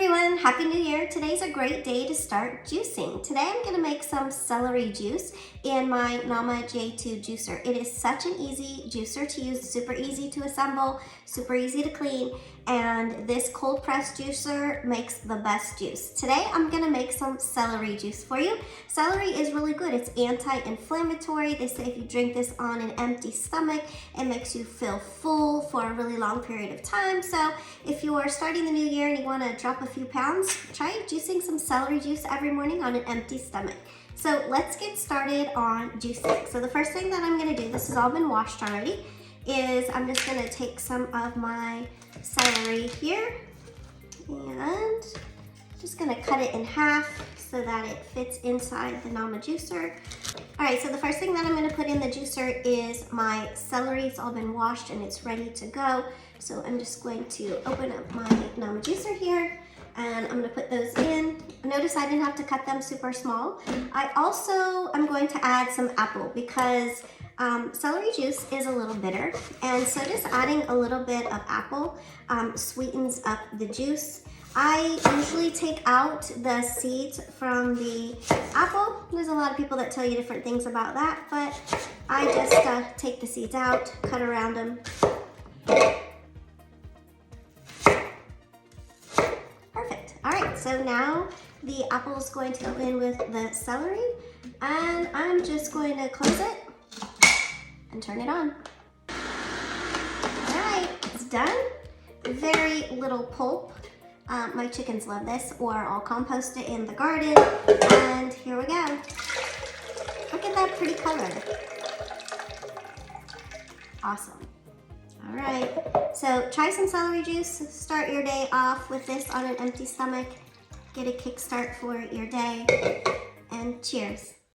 everyone, Happy New Year. Today's a great day to start juicing. Today I'm gonna make some celery juice in my Nama J2 juicer. It is such an easy juicer to use, super easy to assemble, super easy to clean, and this cold press juicer makes the best juice. Today I'm gonna make some celery juice for you. Celery is really good. It's anti-inflammatory. They say if you drink this on an empty stomach, it makes you feel full for a really long period of time. So if you are starting the new year and you want to drop a few pounds, try juicing some celery juice every morning on an empty stomach. So let's get started on juicing. So the first thing that I'm going to do, this has all been washed already, is I'm just going to take some of my celery here and just going to cut it in half so that it fits inside the Nama juicer. All right, so the first thing that I'm gonna put in the juicer is my celery. It's all been washed and it's ready to go. So I'm just going to open up my Nama juicer here and I'm gonna put those in. Notice I didn't have to cut them super small. I also am going to add some apple because celery juice is a little bitter. And so just adding a little bit of apple sweetens up the juice. I usually take out the seeds from the apple. There's a lot of people that tell you different things about that, but I just take the seeds out, cut around them. Perfect. All right, so now the apple is going to go in with the celery, and I'm just going to close it and turn it on. All right, it's done. Very little pulp. My chickens love this, or I'll compost it in the garden. And here we go. Look at that pretty color. Awesome. All right, so try some celery juice. Start your day off with this on an empty stomach. Get a kickstart for your day. And cheers.